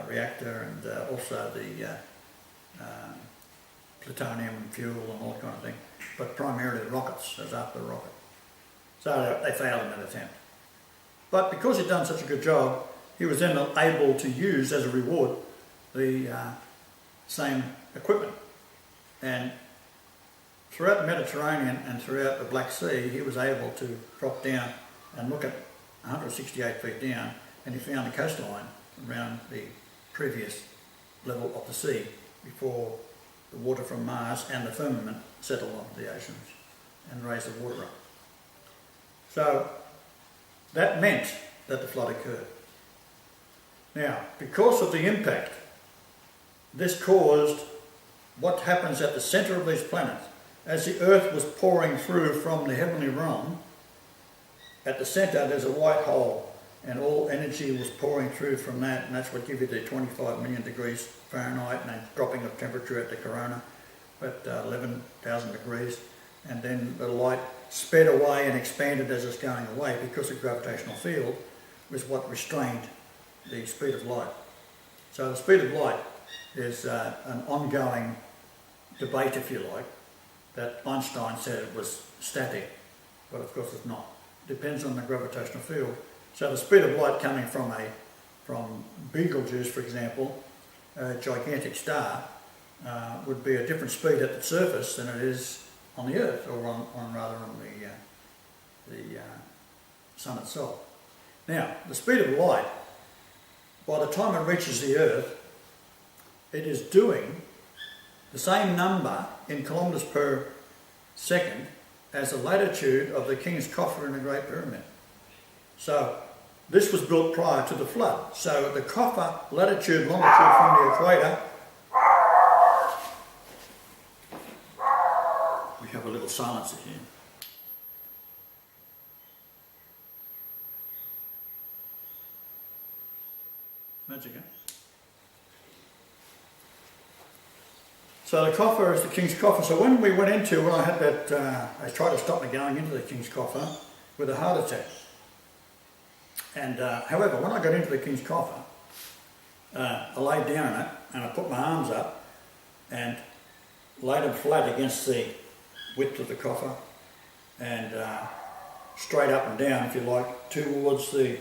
reactor and also the plutonium fuel and all that kind of thing, but primarily the rockets. It was after the rocket. So they failed in that attempt. But because he'd done such a good job, he was then able to use as a reward the same equipment. And throughout the Mediterranean and throughout the Black Sea, he was able to drop down and look at 168 feet down, and he found the coastline around the previous level of the sea before the water from Mars and the firmament settled onto the oceans and raised the water up. So that meant that the flood occurred. Now, because of the impact, this caused what happens at the centre of these planets. As the Earth was pouring through from the heavenly realm, at the centre there's a white hole, and all energy was pouring through from that, and that's what gives you the 25 million degrees Fahrenheit, and then dropping of temperature at the corona at 11,000 degrees, and then the light sped away and expanded as it's going away because the gravitational field was what restrained the speed of light. So the speed of light is an ongoing debate, if you like, that Einstein said it was static, but of course it's not. It depends on the gravitational field. So the speed of light coming from Betelgeuse, for example, a gigantic star, would be a different speed at the surface than it is on the Earth, or on the Sun itself. Now, the speed of light, by the time it reaches the Earth, it is doing the same number in kilometres per second as the latitude of the King's Coffer in the Great Pyramid. So this was built prior to the flood. So the Coffer latitude, longitude from the equator, we have a little silencer here. That's okay. So the coffer is the King's Coffer. So when we went into, when I had that, they tried to stop me going into the King's Coffer with a heart attack. And however, when I got into the King's Coffer, I laid down in it and I put my arms up, and laid them flat against the width of the coffer and straight up and down, if you like, towards the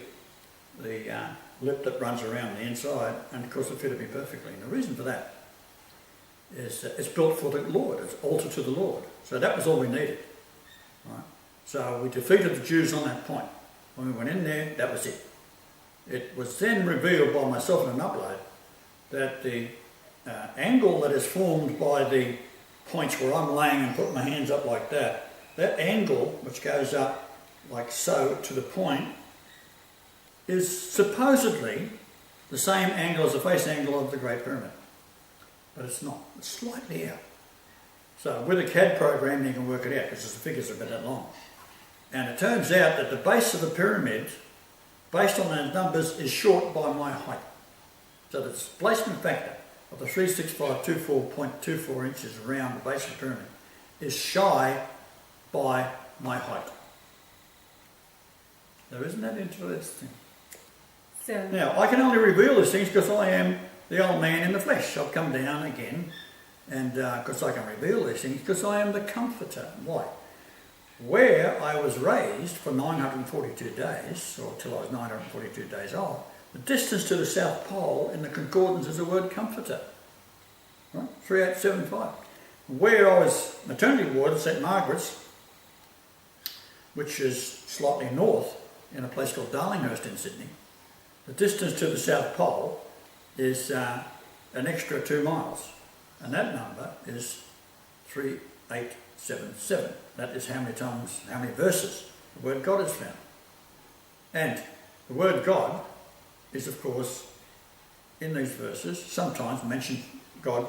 lip that runs around the inside, and of course it fitted me perfectly. And the reason for that is that it's built for the Lord, it's altered to the Lord. So that was all we needed. Right? So we defeated the Jews on that point. When we went in there, that was it. It was then revealed by myself in an upload that the angle that is formed by the points where I'm laying and putting my hands up like that, that angle which goes up like so to the point is supposedly the same angle as the face angle of the Great Pyramid. But it's not. It's slightly out. So with a CAD program you can work it out because the figures are about that long. And it turns out that the base of the pyramid, based on those numbers, is short by my height. So the displacement factor of the 36524.24 inches around the base of the pyramid is shy by my height. Now isn't that interesting? So now I can only reveal these things because I am the old man in the flesh. I've come down again, and because I can reveal these things because I am the comforter. Why? Where I was raised for 942 days, or till I was 942 days old, the distance to the South Pole in the concordance is the word comforter. Right? 3875. Where I was maternity ward at St Margaret's, which is slightly north in a place called Darlinghurst in Sydney, the distance to the South Pole is an extra 2 miles, and that number is 3877. That is how many verses the word God is found. And the word God is, of course, in these verses, sometimes mentioned God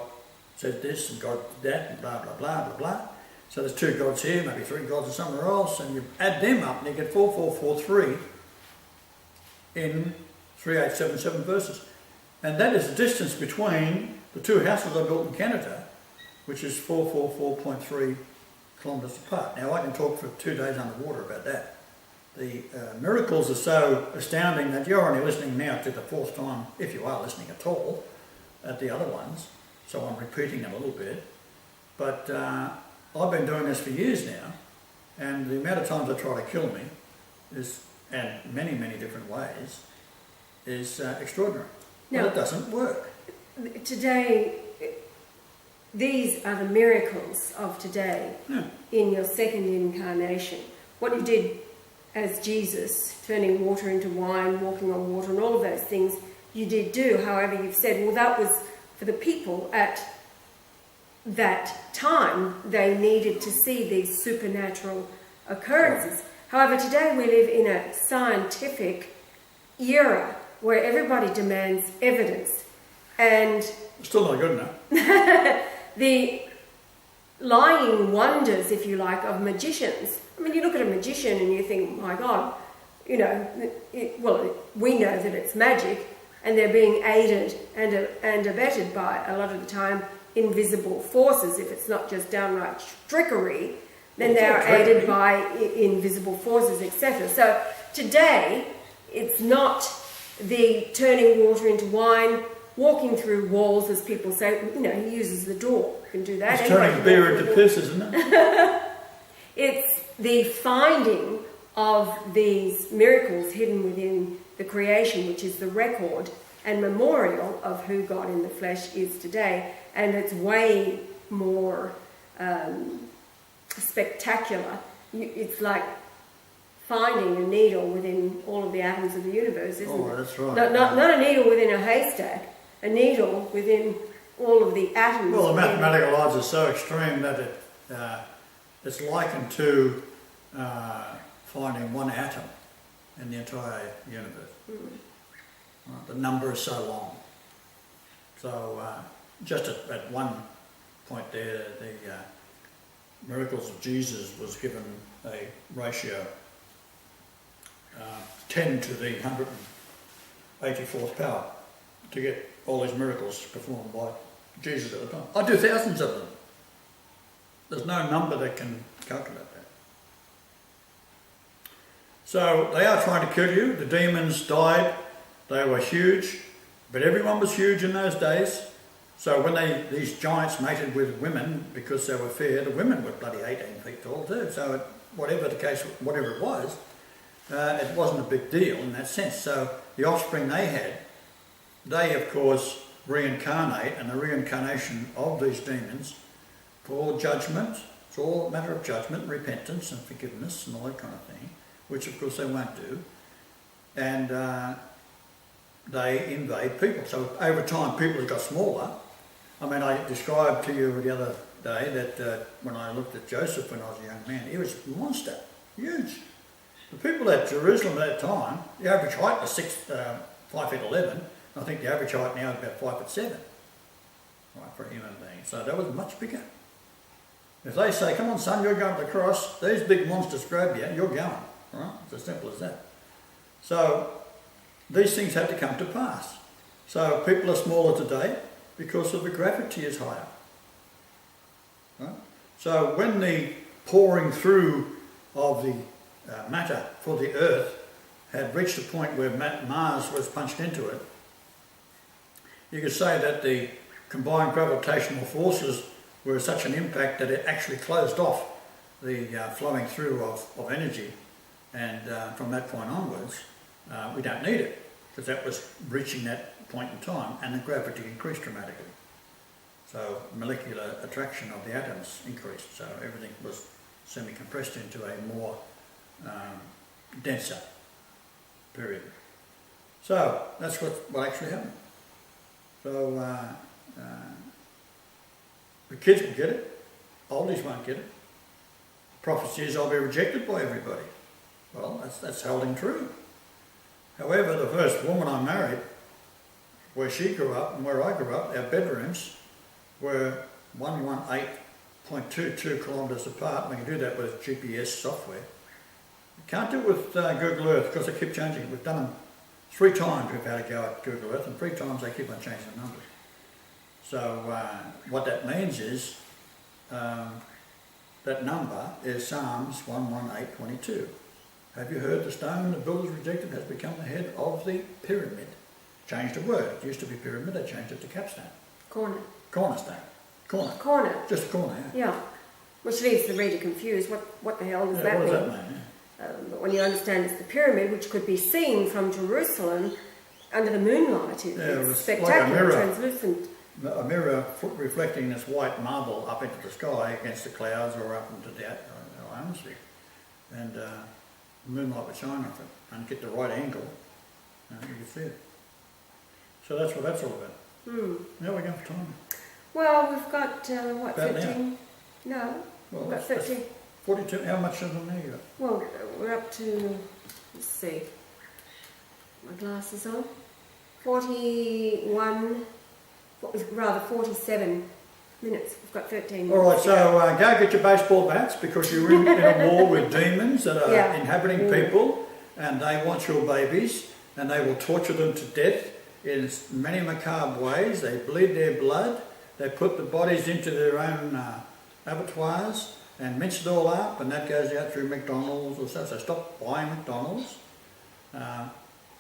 said this and God did that and blah, blah, blah, blah, blah. So there's 2 gods here, maybe 3 gods somewhere else, and you add them up and you get 4443 in 3877 verses. And that is the distance between the 2 houses I built in Canada, which is 444.3 kilometres apart. Now I can talk for 2 days underwater about that. The miracles are so astounding that you're only listening now to the 4th time, if you are listening at all, at the other ones. So I'm repeating them a little bit. But I've been doing this for years now, and the amount of times they try to kill me is, and many, many different ways, is extraordinary. Now, but it doesn't work. Today, these are the miracles of today in your second incarnation. What you did as Jesus, turning water into wine, walking on water, and all of those things you did do. However, you've said, well, that was for the people at that time. They needed to see these supernatural occurrences. However, today we live in a scientific era where everybody demands evidence. And still not good enough. The lying wonders, if you like, of magicians. I mean, you look at a magician and you think, my God, you know, we know that it's magic, and they're being aided and abetted by, a lot of the time, invisible forces. If it's not just downright trickery, then they are aided by invisible forces, etc. So today, it's not the turning water into wine, walking through walls, as people say. You know, he uses the door. You can do that. It's turning beer into piss, isn't it? It's the finding of these miracles hidden within the creation, which is the record and memorial of who God in the flesh is today. And it's way more spectacular. It's like finding a needle within all of the atoms of the universe, isn't it? Oh, that's right. Not a needle within a haystack, a needle within all of the atoms. Well, the mathematical odds are so extreme that it's likened to finding one atom in the entire universe. Right, the number is so long. So just at one point there, the miracles of Jesus was given a ratio 10 to the 184th power to get all these miracles performed by Jesus at the time. I do thousands of them. There's no number that can calculate that. So they are trying to kill you. The demons died. They were huge, but everyone was huge in those days. So when these giants mated with women because they were fair, the women were bloody 18 feet tall too. So whatever the case, whatever it was, it wasn't a big deal in that sense. So the offspring they had, they of course reincarnate, and the reincarnation of these demons for judgment. It's all a matter of judgment, repentance and forgiveness and all that kind of thing, which of course they won't do. And they invade people. So over time people have got smaller. I mean, I described to you the other day that when I looked at Joseph when I was a young man, he was a monster, huge. The people at Jerusalem at that time, the average height was 5'11". I think the average height now is about 5'7", right, for a human being. So that was much bigger. If they say, come on son, you're going to the cross, these big monsters grab you, you're going. Right? It's as simple as that. So these things had to come to pass. So people are smaller today because of the gravity is higher. Right? So when the pouring through of the matter for the Earth had reached the point where Mars was punched into it, you could say that the combined gravitational forces were such an impact that it actually closed off the flowing through of energy, and from that point onwards we don't need it because that was reaching that point in time, and the gravity increased dramatically. So molecular attraction of the atoms increased, so everything was semi-compressed into a more denser period. So that's what actually happened. So the kids will get it, oldies won't get it. Prophecy is I'll be rejected by everybody. Well, that's holding true. However, the first woman I married, where she grew up and where I grew up, our bedrooms were 118.22 kilometres apart. We can do that with GPS software. You can't do it with Google Earth because they keep changing it. We've done them 3 times we've had a go at Google Earth, and 3 times they keep on changing the numbers. So what that means is that number is Psalms 118:22. Have you heard the stone the builders rejected has become the head of the pyramid? Changed the word. It used to be pyramid, they changed it to capstone. Cornerstone. Corner. Just a corner, yeah. Yeah. Which leaves the reader confused. What the hell does that mean? What does that mean? But when you understand it's the pyramid, which could be seen from Jerusalem under the moonlight, it's spectacular, like translucent. A mirror reflecting this white marble up into the sky against the clouds or up into the atmosphere. And the moonlight would shine off it and get the right angle, and you could see it. So that's what that's all about. Now we're going for time. Well, we've got, what, about 13? Now? No, Well, we've got 13. 42. How much of them have you got? Well, we're up to, let's see, my glasses on, 47 minutes. We've got 13 minutes. All right, so go get your baseball bats because you're in a war with demons that are inhabiting people, and they want your babies, and they will torture them to death in many macabre ways. They bleed their blood, they put the bodies into their own abattoirs and mince it all up, and that goes out through McDonald's or so. So stop buying McDonald's.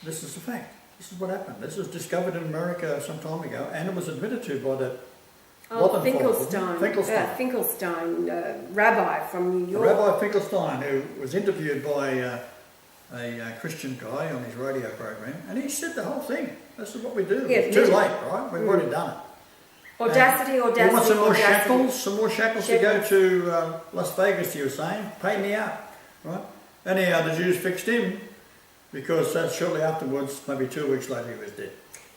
This is the fact. This is what happened. This was discovered in America some time ago, and it was admitted to by the Finkelstein, rabbi from New York. Rabbi Finkelstein, who was interviewed by a Christian guy on his radio program, and he said the whole thing. This is what we do. It's too late, right? We've already done it. Audacity. You want some more shackles? Some more shackles to go to Las Vegas, you were saying? Pay me up, right? Anyhow, the Jews fixed him because shortly afterwards, maybe 2 weeks later, he was dead.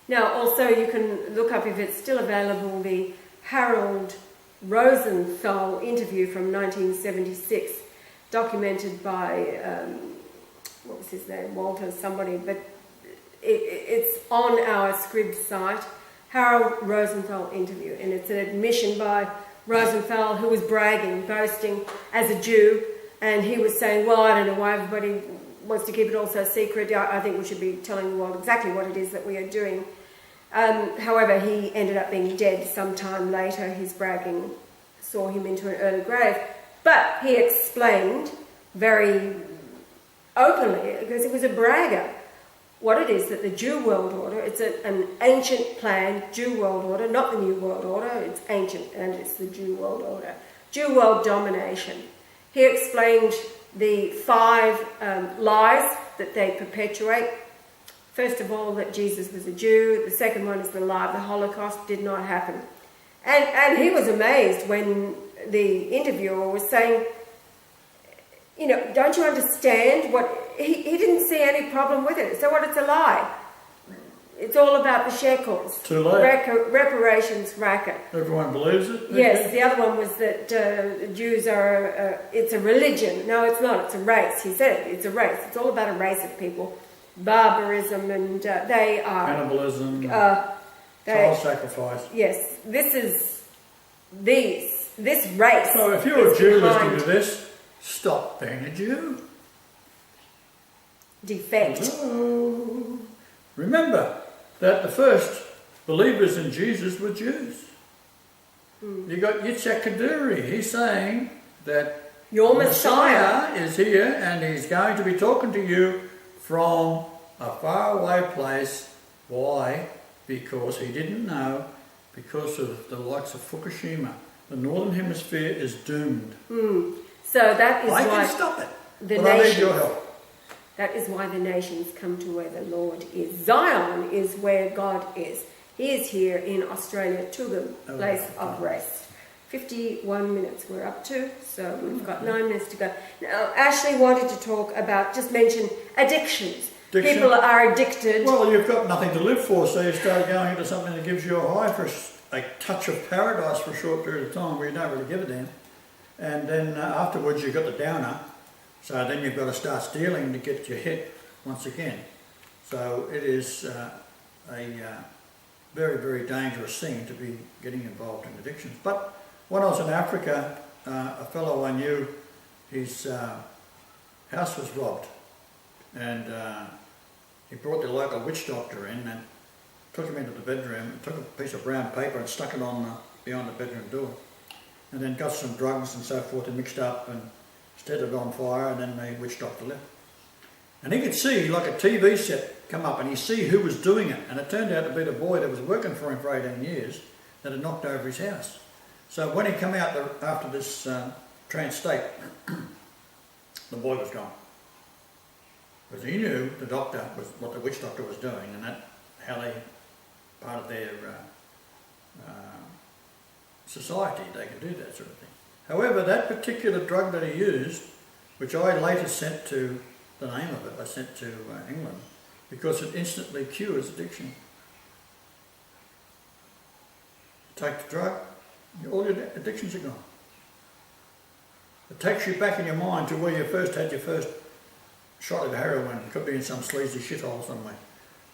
Now, also you can look up, if it's still available, the Harold Rosenthal interview from 1976, documented by, what was his name, Walter somebody, but it's on our Scribd site. Harold Rosenthal interview, and it's an admission by Rosenthal, who was boasting as a Jew, and he was saying, well, I don't know why everybody wants to keep it all so secret. I think we should be telling the world exactly what it is that we are doing. However, he ended up being dead sometime later. His bragging saw him into an early grave, but he explained very openly, because he was a bragger, what it is that the Jew world order, it's an ancient plan, Jew world order, not the New World Order, it's ancient and it's the Jew world order. Jew world domination. He explained the 5 lies that they perpetuate. First of all, that Jesus was a Jew. The second one is the lie of the Holocaust did not happen. And he was amazed when the interviewer was saying, you know, don't you understand what... He didn't see any problem with it. So what, it's a lie. It's all about the shekels. Too late. Reparations racket. Everyone believes it? Yes, the other one was that Jews are... it's a religion. No, it's not. It's a race. He said it's a race. It's all about a race of people. Barbarism, and they are... Cannibalism. Child sacrifice. Yes. This race... So if you're a Jew listening to this, stop being a Jew. Defect. Hello. Remember that the first believers in Jesus were Jews. You got Yitzhak Kaduri. He's saying that your Messiah is here and he's going to be talking to you from a faraway place. Why? Because he didn't know, because of the likes of Fukushima. The Northern Hemisphere is doomed. So that is I why... can stop it, but I need your help. That is why the nations come to where the Lord is. Zion is where God is. He is here in Australia, Tugun, place of rest. 51 minutes we're up to, so we've got 9 minutes to go. Now, Ashley wanted to talk about, just mention addictions. Addiction? People are addicted. Well, you've got nothing to live for, so you start going into something that gives you a high for a touch of paradise for a short period of time where you don't really give a damn. And then afterwards you've got the downer. So then you've got to start stealing to get your hit once again. So it is a very, very dangerous thing to be getting involved in addictions. But when I was in Africa, a fellow I knew, his house was robbed. And he brought the local witch doctor in and took him into the bedroom and took a piece of brown paper and stuck it on behind the bedroom door. And then got some drugs and so forth and mixed up and set it on fire, and then the witch doctor left. And he could see, like a TV set come up, and he see who was doing it. And it turned out to be the boy that was working for him for 18 years that had knocked over his house. So when he came out after this trance state, the boy was gone. Because he knew the doctor was what the witch doctor was doing, and that how they, part of their society, they could do that sort of thing. However, that particular drug that he used, which I later sent to, the name of it, I sent to England, because it instantly cures addiction. Take the drug, all your addictions are gone. It takes you back in your mind to where you first had your first shot of heroin. It could be in some sleazy shithole somewhere.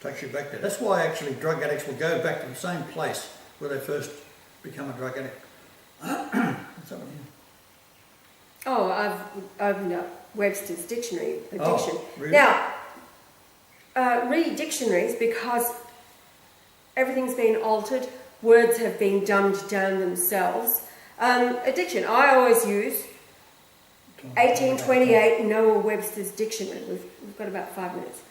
It takes you back there. That's why actually drug addicts will go back to the same place where they first become a drug addict. Oh, I've opened up Webster's Dictionary, addiction. Oh, really? Now, read dictionaries because everything's been altered, words have been dumbed down themselves. Addiction, I always use 1828 Noah Webster's Dictionary. We've got about 5 minutes.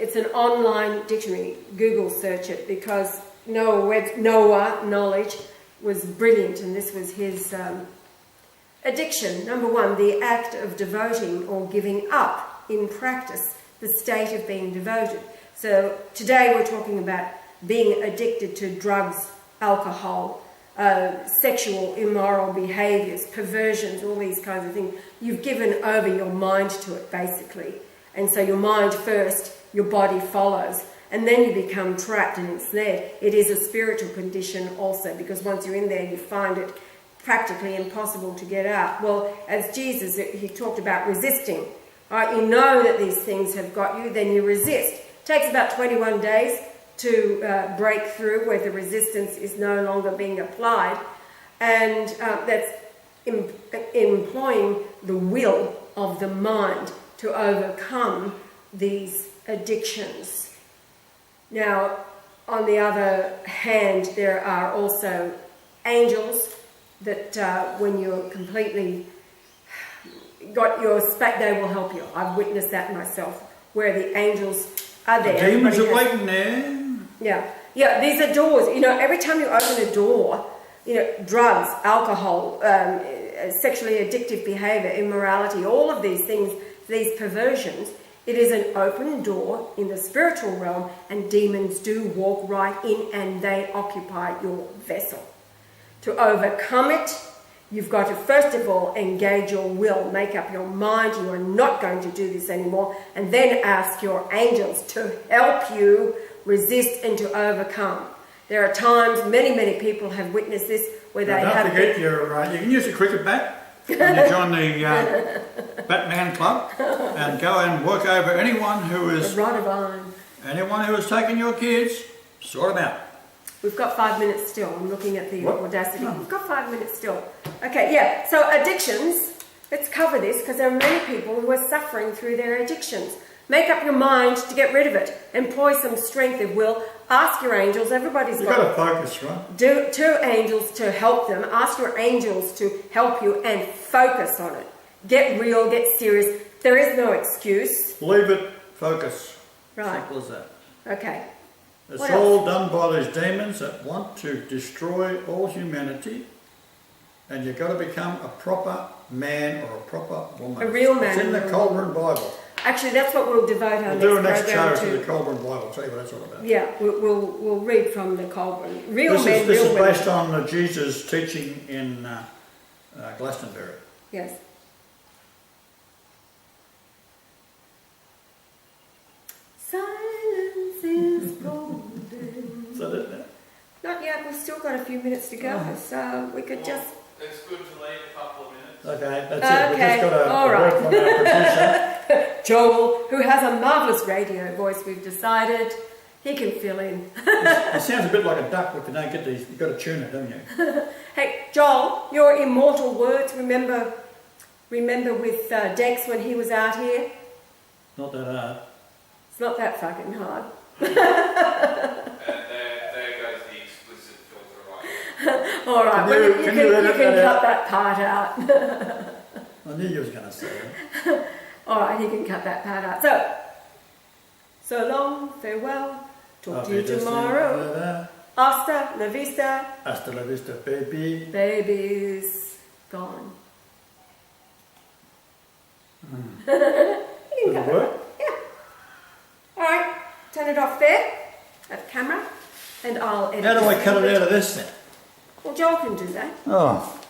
It's an online dictionary. Google search it because Noah knowledge was brilliant, and this was his addiction. Number 1, the act of devoting or giving up in practice, the state of being devoted. So today we're talking about being addicted to drugs, alcohol, sexual immoral behaviours, perversions, all these kinds of things. You've given over your mind to it, basically. And so your mind first, your body follows. And then you become trapped and ensnared. It is a spiritual condition also, because once you're in there, you find it practically impossible to get out. Well, as Jesus, he talked about resisting. Right? You know that these things have got you, then you resist. It takes about 21 days to break through where the resistance is no longer being applied. And that's employing the will of the mind to overcome these addictions. Now, on the other hand, there are also angels that when you're completely got your they will help you. I've witnessed that myself, where the angels are The there. demons Everybody are has- waiting there. Yeah, these are doors. You know, every time you open a door, you know, drugs, alcohol, sexually addictive behavior, immorality, all of these things, these perversions, it is an open door in the spiritual realm, and demons do walk right in and they occupy your vessel. To overcome it, you've got to first of all engage your will, make up your mind you are not going to do this anymore, and then ask your angels to help you resist and to overcome. There are times, many people have witnessed this, where they Now, have don't forget you can use a cricket bat when you join the Batman Club, and go and work over anyone who the is rod of iron. taking your kids. Sort them out. We've got 5 minutes still. I'm looking at the What? audacity. No. We've got 5 minutes still. Okay, yeah. So addictions. Let's cover this, because there are many people who are suffering through their addictions. Make up your mind to get rid of it. Employ some strength of will. Ask your angels. Everybody's You've got got to focus, right? do 2 angels to help them. Ask your angels to help you and focus on it. Get real, get serious. There is no excuse. Leave it, focus. Right. Simple as that. Okay. It's What all done by these demons that want to destroy all humanity, and you've got to become a proper man or a proper woman. A real man It's in and the a Colburn Bible. Actually, that's what we'll devote our We'll do a next next program show to to. the Colburn Bible, tell you what that's all about. Yeah, we'll read from the Colburn. Real This men, is real women. based on Jesus' teaching in Glastonbury. Yes. Silence is golden. Is that it now? Not yet. We've still got a few minutes to go, so we could just. It's good to leave a couple of minutes. Okay, that's it. We've Okay, just got all a right. word from our producer. Joel, who has a marvellous radio voice, we've decided he can fill in. It sounds a bit like a duck if you don't get these. You've got to tune it, don't you? Hey, Joel, your immortal words. Remember with Dex when he was out here. Not that hard. It's not that fucking hard. And there goes the explicit filter right. All right, Can well, you- you can can you edit cut that out? that part out. I knew you was going to say that. All right, he can cut that part out. So long, farewell. Talk to you tomorrow. Hasta la vista, Hasta la vista, baby. babies. Gone. You can Does cut it work? Yeah. All right, turn it off there at camera, and I'll edit. How do I this cut little it out bit. of this then? Well, Joel can do that. Oh,